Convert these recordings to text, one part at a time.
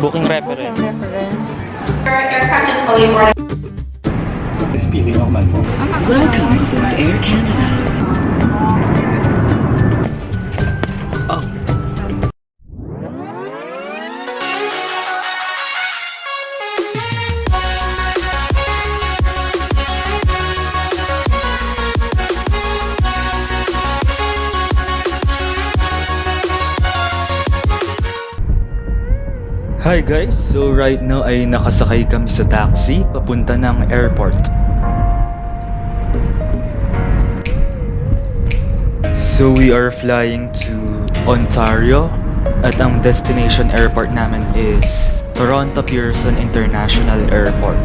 Booking reference. Aircraft is fully boarded. Respirez normalement. Welcome aboard Air Canada. Oh. Hi guys! So right now ay nakasakay kami sa taxi papunta ng airport. So we are flying to Ontario at ang destination airport namin is Toronto Pearson International Airport.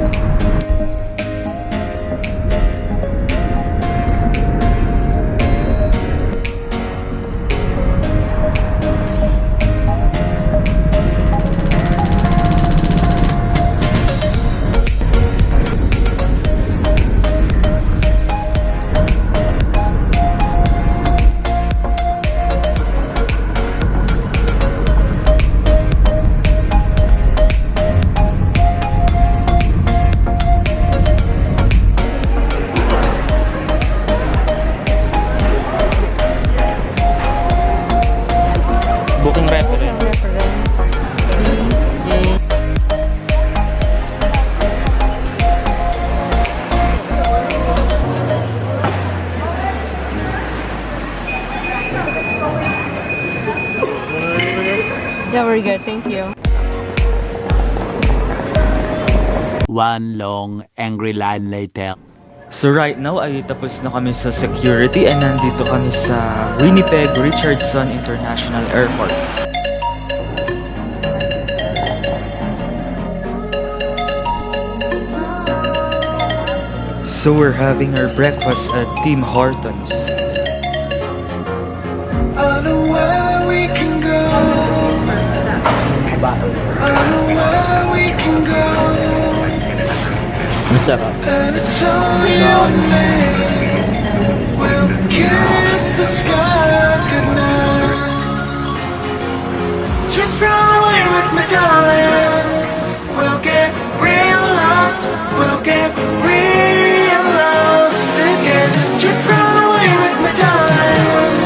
Booking reference. Yeah, we're good. Thank you. One long, angry line later. So right now ay tapos na kami sa security and nandito kami sa Winnipeg Richardson International Airport. So we're having our breakfast at Tim Hortons. I know where we can go. I know where we can go. Masarap. And it's only your name. We'll kiss the sky goodnight. Just run away with me, darling. We'll get real lost. We'll get real lost again. Just run away with me, darling.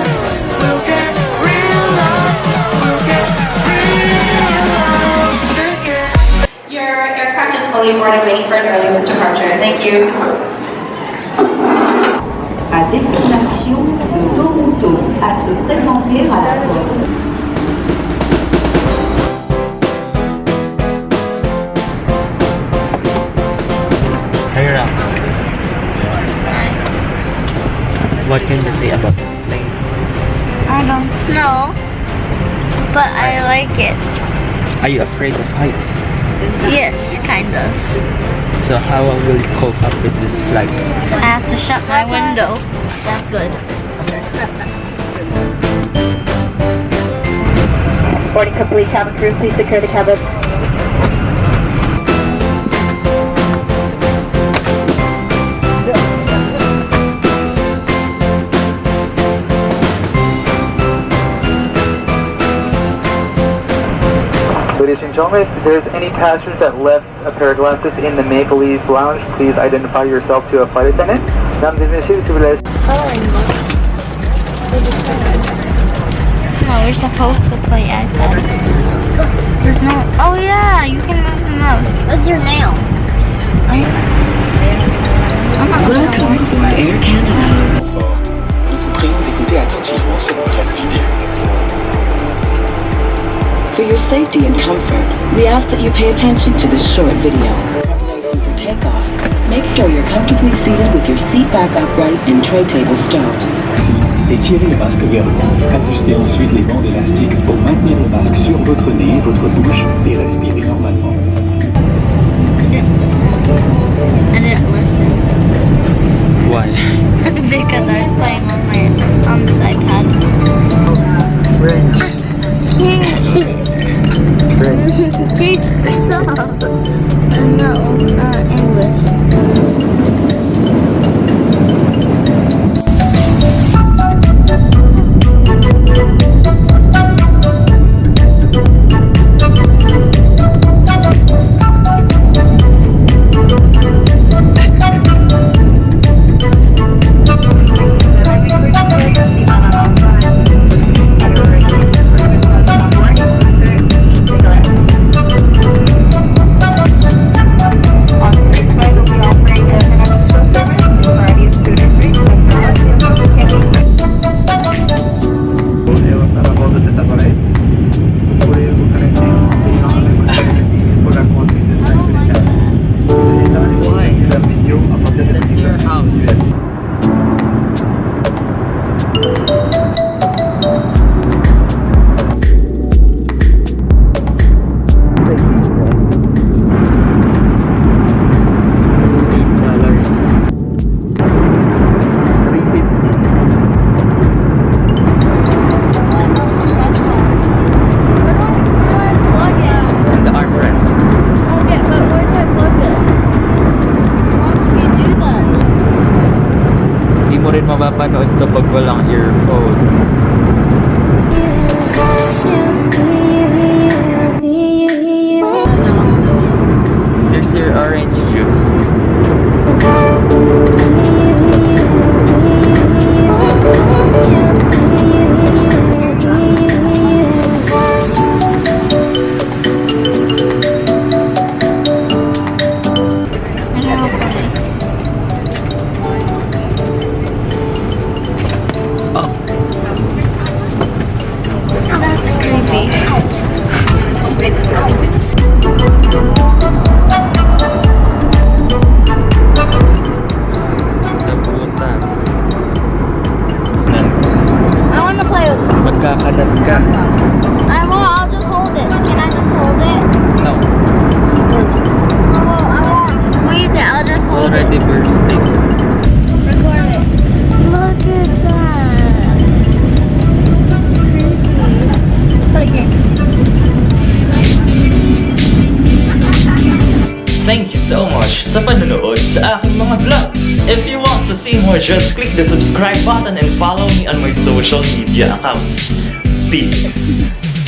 We'll get real lost. We'll get real lost again. Your aircraft is fully boarded, waiting for an early departure. Thank you. À destination de Toronto, à se présenter à la porte. Hira, what can you say about this plane? I don't know, but I like it. Are you afraid of heights? Yes, kind of. So how will you cope up with this flight? I have to shut my window. That's good. Boarding complete, cabin crew, please secure the cabin. Ladies and gentlemen, if there's any passengers that left a pair of glasses in the Maple Leaf Lounge, please identify yourself to a flight attendant. Mesdames et messieurs, s'il vous plaît. No, we're supposed to play iPad. There's no. Oh yeah, you can move the mouse with your nail. Welcome aboard Air Canada. Nous vous prions d'écouter attentivement cette brève vidéo. For your safety and comfort, we ask that you pay attention to this short video. For takeoff, make sure you're comfortably seated with your seat back upright and tray table stowed. Et tirez le masque vers le haut. Ajustez ensuite les bandes élastiques pour maintenir le masque sur votre nez, votre bouche et respirer normalement. I didn't listen. Why? Because I was playing on this iPad. French. Please stop. No, English. Nabutas. I want to play with it. Magkakalat ka. I'll just hold it. Can I just hold it? No. I won't squeeze it. I'll just It's hold already it. bursting. Record it. Look at that. Creepy. Put it here. Thank you so much sa panonood sa aking mga vlogs. If you want to see more, just click the subscribe button and follow me on my social media accounts. Peace!